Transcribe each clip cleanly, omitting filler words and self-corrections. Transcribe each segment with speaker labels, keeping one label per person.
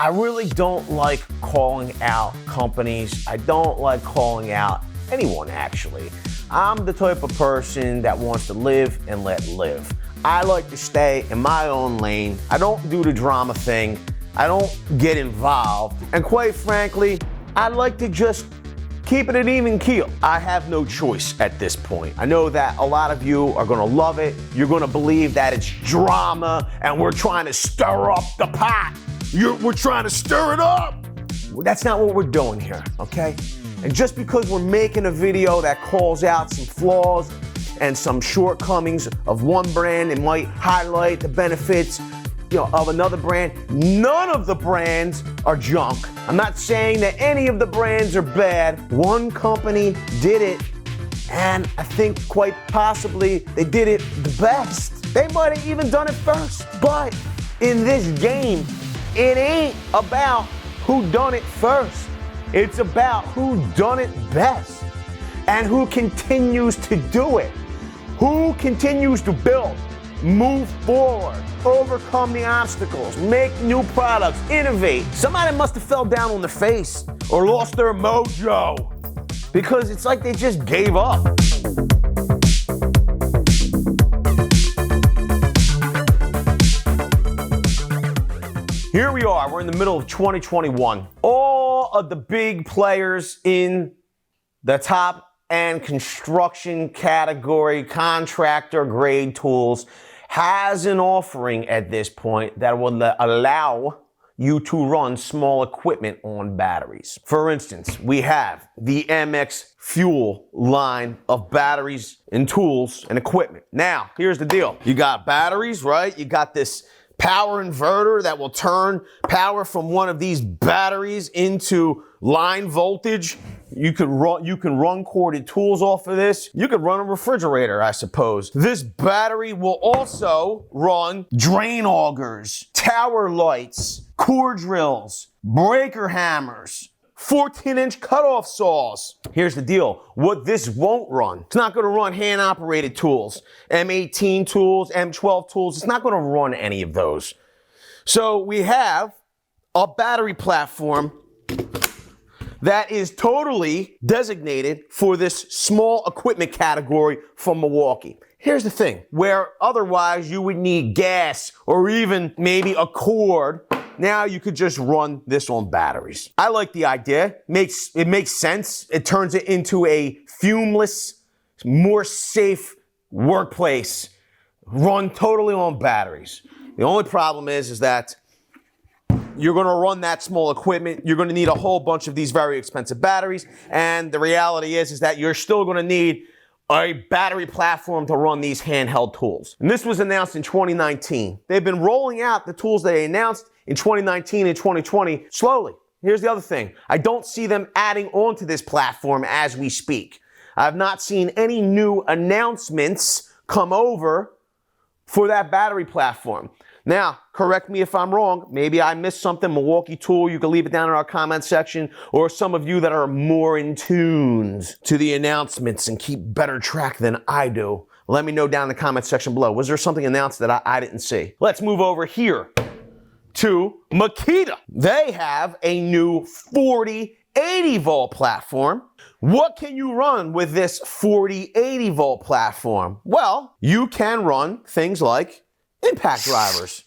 Speaker 1: I really don't like calling out companies. I don't like calling out anyone, actually. I'm the type of person that wants to live and let live. I like to stay in my own lane. I don't do the drama thing. I don't get involved. And quite frankly, I like to just keep it an even keel. I have no choice at this point. I know that a lot of you are gonna love it. You're gonna believe that it's drama and we're trying to stir up the pot. We're trying to stir it up. That's not what we're doing here, okay? And just because we're making a video that calls out some flaws and some shortcomings of one brand and might highlight the benefits of another brand, none of the brands are junk. I'm not saying that any of the brands are bad. One company did it, and I think quite possibly they did it the best. They might have even done it first. But in this game, it ain't about who done it first. It's about who done it best and who continues to do it. Who continues to build, move forward, overcome the obstacles, make new products, innovate. Somebody must have fell down on their face or lost their mojo because it's like they just gave up. Here we are, we're in the middle of 2021. All of the big players in the top and construction category, contractor grade tools, has an offering at this point that will allow you to run small equipment on batteries. For instance, we have the MX Fuel line of batteries and tools and equipment. Now, here's the deal. You got batteries, right? You got this power inverter that will turn power from one of these batteries into line voltage. You can run corded tools off of this. You could run a refrigerator, I suppose. This battery will also run drain augers, tower lights, core drills, breaker hammers, 14-inch cutoff saws. Here's the deal. What this won't run, it's not going to run hand-operated tools, M18 tools, M12 tools. It's not going to run any of those. So we have a battery platform that is totally designated for this small equipment category from Milwaukee. Here's the thing, where otherwise you would need gas or even maybe a cord, now you could just run this on batteries. I like the idea. It makes sense. It turns it into a fumeless, more safe workplace run totally on batteries. The only problem is that you're going to run that small equipment. You're going to need a whole bunch of these very expensive batteries. And the reality is that you're still going to need a battery platform to run these handheld tools. And this was announced in 2019. They've been rolling out the tools they announced in 2019 and 2020 slowly. Here's the other thing. I don't see them adding on to this platform as we speak. I've not seen any new announcements come over for that battery platform. Now, correct me if I'm wrong. Maybe I missed something. Milwaukee Tool, you can leave it down in our comment section. Or some of you that are more in tune to the announcements and keep better track than I do, let me know down in the comment section below. Was there something announced that I didn't see? Let's move over here to Makita. They have a new 40-80 volt platform. What can you run with this 40-80 volt platform? Well, you can run things like impact drivers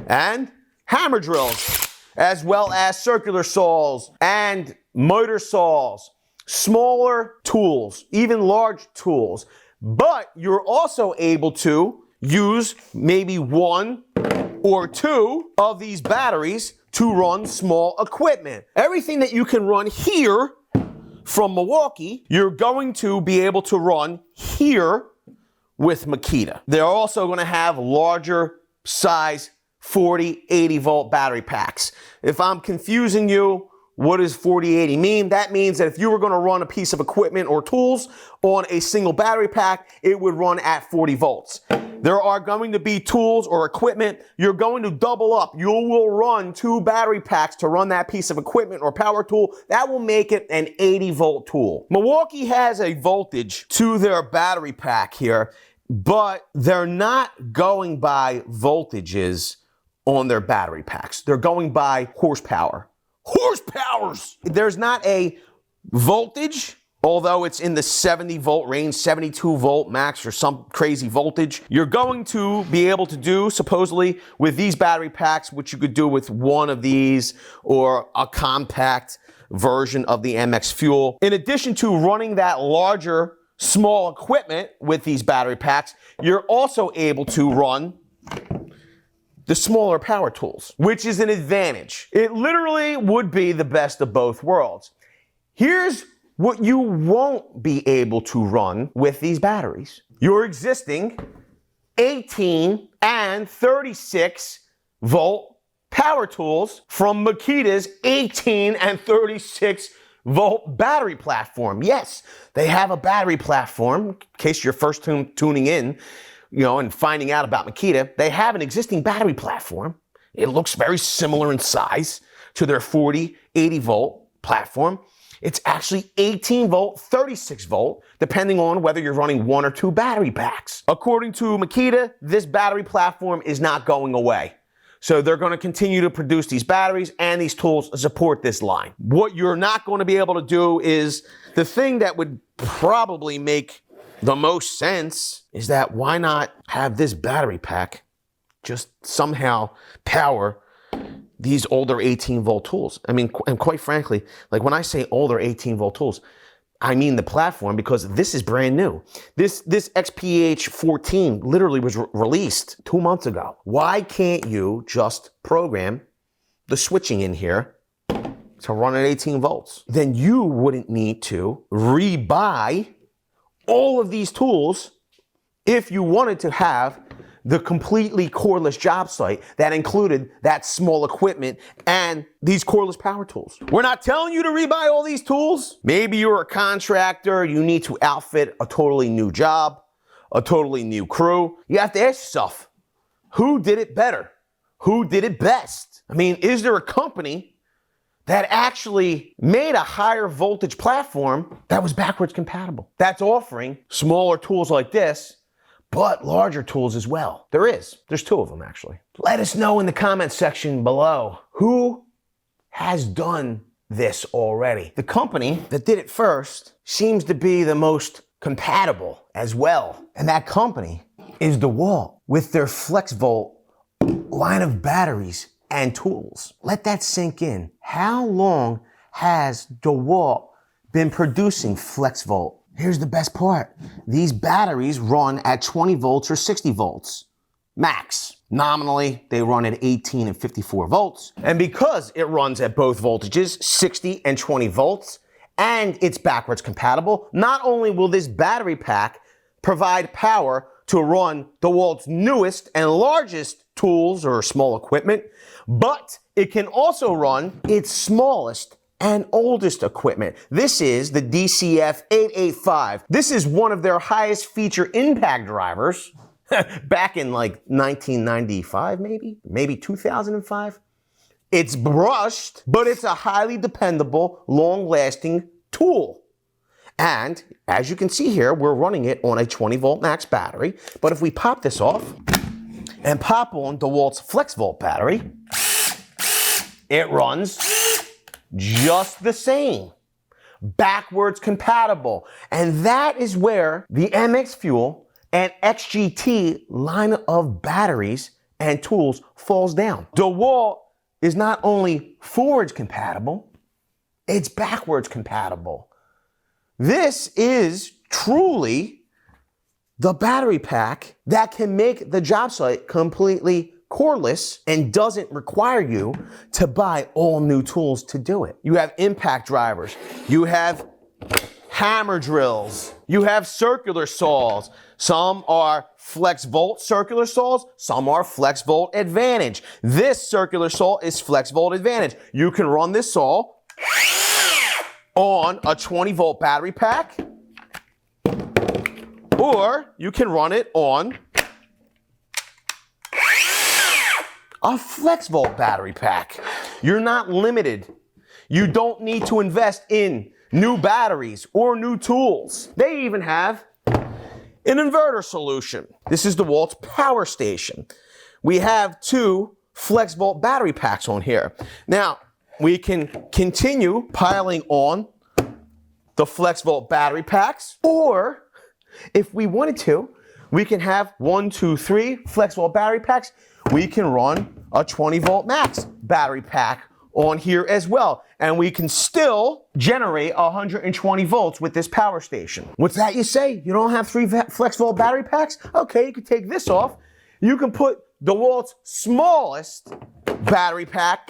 Speaker 1: and hammer drills, as well as circular saws and miter saws, smaller tools, even large tools. But you're also able to use maybe one or two of these batteries to run small equipment. Everything that you can run here from Milwaukee, you're going to be able to run here with Makita. They're also going to have larger size 40-80 volt battery packs. If I'm confusing you, what does 40-80 mean? That means that if you were going to run a piece of equipment or tools on a single battery pack, it would run at 40 volts. There are going to be tools or equipment, you're going to double up. You will run 2 battery packs to run that piece of equipment or power tool. That will make it an 80 volt tool. Milwaukee has a voltage to their battery pack here, but they're not going by voltages on their battery packs. They're going by horsepower. Horsepowers! There's not a voltage, although it's in the 70 volt range, 72 volt max or some crazy voltage. You're going to be able to do, supposedly, with these battery packs, which you could do with one of these or a compact version of the MX Fuel. In addition to running that larger, small equipment with these battery packs, you're also able to run the smaller power tools, which is an advantage. It literally would be the best of both worlds. Here's what you won't be able to run with these batteries. Your existing 18 and 36 volt power tools from Makita's 18 and 36 volt battery platform. Yes, they have a battery platform. In case you're first tuning in, and finding out about Makita, they have an existing battery platform. It looks very similar in size to their 40, 80 volt platform. It's actually 18 volt, 36 volt, depending on whether you're running one or two battery packs. According to Makita, this battery platform is not going away. So they're going to continue to produce these batteries and these tools to support this line. What you're not going to be able to do is the thing that would probably make the most sense is that why not have this battery pack just somehow power these older 18 volt tools? I mean, and quite frankly, like when I say older 18 volt tools, I mean the platform, because this is brand new. This XPH 14 literally was released 2 months ago. Why can't you just program the switching in here to run at 18 volts? Then you wouldn't need to rebuy all of these tools if you wanted to have the completely cordless job site that included that small equipment and these cordless power tools. We're not telling you to rebuy all these tools. Maybe you're a contractor, you need to outfit a totally new job, a totally new crew. You have to ask yourself, who did it better? Who did it best? I mean, is there a company that actually made a higher voltage platform that was backwards compatible, that's offering smaller tools like this, but larger tools as well? There's two of them actually. Let us know in the comment section below who has done this already. The company that did it first seems to be the most compatible as well. And that company is DeWALT with their FlexVolt line of batteries and tools. Let that sink in. How long has DeWALT been producing FlexVolt? Here's the best part. These batteries run at 20 volts or 60 volts max. Nominally, they run at 18 and 54 volts. And because it runs at both voltages, 60 and 20 volts, and it's backwards compatible, not only will this battery pack provide power to run DeWalt's newest and largest tools or small equipment, but it can also run its smallest and oldest equipment. This is the DCF 885. This is one of their highest feature impact drivers back in like 1995, maybe 2005. It's brushed, but it's a highly dependable, long-lasting tool. And as you can see here, we're running it on a 20 volt max battery. But if we pop this off and pop on DeWalt's FlexVolt battery, it runs just the same, backwards compatible. And that is where the MX Fuel and XGT line of batteries and tools falls down. DeWalt is not only forwards compatible, it's backwards compatible. This is truly the battery pack that can make the job site completely cordless and doesn't require you to buy all new tools to do it. You have impact drivers, you have hammer drills, you have circular saws. Some are FlexVolt circular saws, some are FlexVolt Advantage. This circular saw is FlexVolt Advantage. You can run this saw on a 20 volt battery pack, or you can run it on a FlexVolt battery pack. You're not limited. You don't need to invest in new batteries or new tools. They even have an inverter solution. This is DeWalt's power station. We have two flex volt battery packs on here. Now, we can continue piling on the flex volt battery packs, or if we wanted to, we can have 1, 2, 3 flex volt battery packs. We can run a 20 volt max battery pack on here as well. And we can still generate 120 volts with this power station. What's that you say? You don't have 3 flex volt battery packs? Okay, you can take this off. You can put DeWALT's smallest battery pack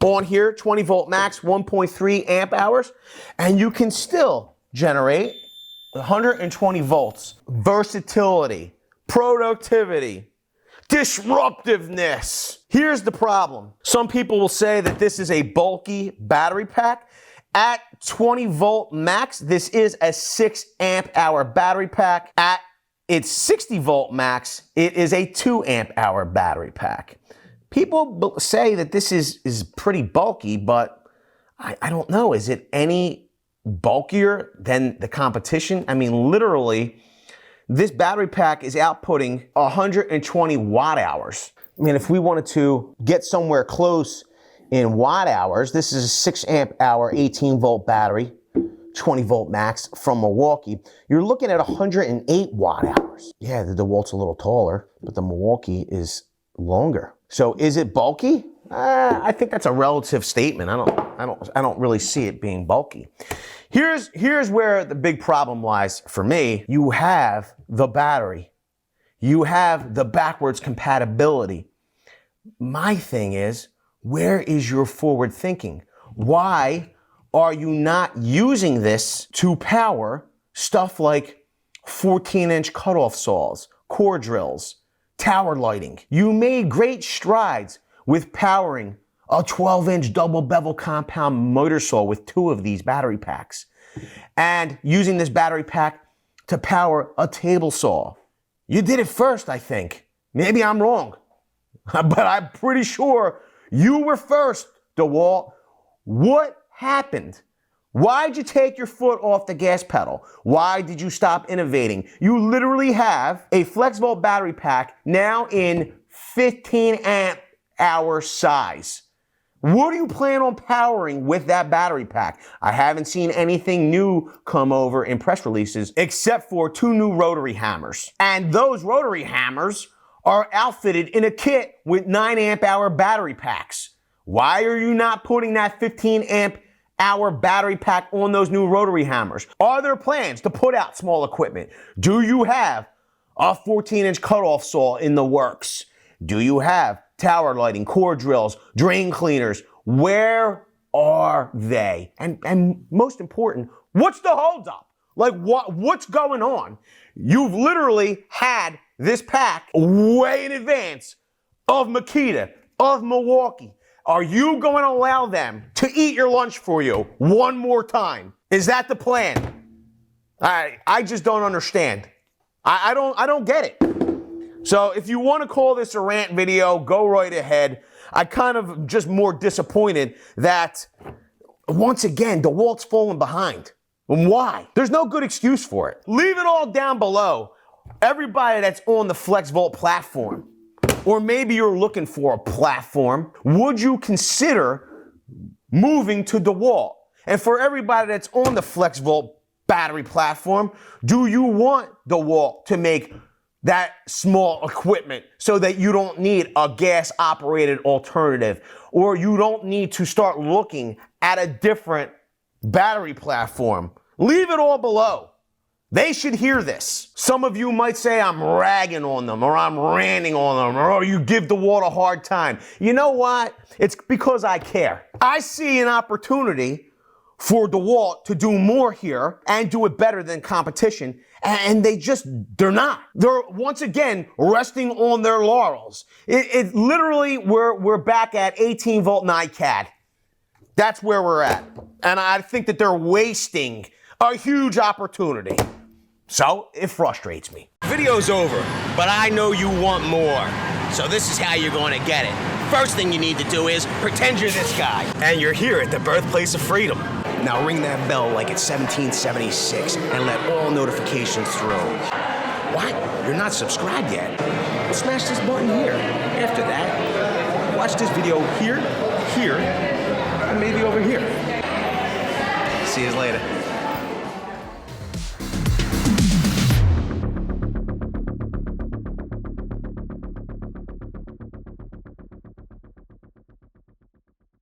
Speaker 1: on here, 20 volt max, 1.3 amp hours, and you can still generate 120 volts. Versatility, productivity, disruptiveness. Here's the problem. Some people will say that this is a bulky battery pack. At 20 volt max, this is a 6 amp hour battery pack. At its 60 volt max, it is a 2 amp hour battery pack. People say that this is pretty bulky, but I don't know. Is it any bulkier than the competition? I mean, literally, this battery pack is outputting 120 watt hours. I mean, if we wanted to get somewhere close in watt hours, this is a 6 amp hour, 18 volt battery, 20 volt max from Milwaukee. You're looking at 108 watt hours. Yeah, the DeWALT's a little taller, but the Milwaukee is longer. So is it bulky? I think that's a relative statement. I don't really see it being bulky. Here's where the big problem lies for me. You have the battery. You have the backwards compatibility. My thing is, where is your forward thinking? Why are you not using this to power stuff like 14-inch cutoff saws, core drills, tower lighting? You made great strides with powering a 12-inch double bevel compound motor saw with 2 of these battery packs, and using this battery pack to power a table saw. You did it first, I think. Maybe I'm wrong, but I'm pretty sure you were first, DeWALT. What happened? Why did you take your foot off the gas pedal? Why did you stop innovating? You literally have a flex volt battery pack now in 15 amp hour size. What do you plan on powering with that battery pack? I haven't seen anything new come over in press releases except for 2 new rotary hammers. And those rotary hammers are outfitted in a kit with 9 amp hour battery packs. Why are you not putting that 15 amp hour battery pack on those new rotary hammers? Are there plans to put out small equipment? Do you have a 14-inch cutoff saw in the works? Do you have tower lighting, core drills, drain cleaners? Where are they? And most important, what's the holdup? Like, what's going on? You've literally had this pack way in advance of Makita, of Milwaukee. Are you going to allow them to eat your lunch for you one more time? Is that the plan? I just don't understand. I don't get it. So if you want to call this a rant video, go right ahead. I kind of just more disappointed that, once again, DeWALT's falling behind. And why? There's no good excuse for it. Leave it all down below. Everybody that's on the FlexVolt platform, or maybe you're looking for a platform, would you consider moving to DeWALT? And for everybody that's on the FlexVolt battery platform, do you want DeWALT to make that small equipment so that you don't need a gas-operated alternative, or you don't need to start looking at a different battery platform? Leave it all below. They should hear this. Some of you might say I'm ragging on them, or I'm ranting on them, or you give DeWALT a hard time. You know what? It's because I care. I see an opportunity for DeWALT to do more here and do it better than competition, and they're not. They're once again resting on their laurels. It literally, we're back at 18 volt NiCad. That's where we're at. And I think that they're wasting a huge opportunity. So it frustrates me. Video's over, but I know you want more. So this is how you're going to get it. First thing you need to do is pretend you're this guy. And you're here at the birthplace of freedom. Now ring that bell like it's 1776 and let all notifications through. What? You're not subscribed yet? Well, smash this button here. After that, watch this video here, and maybe over here.
Speaker 2: See you later.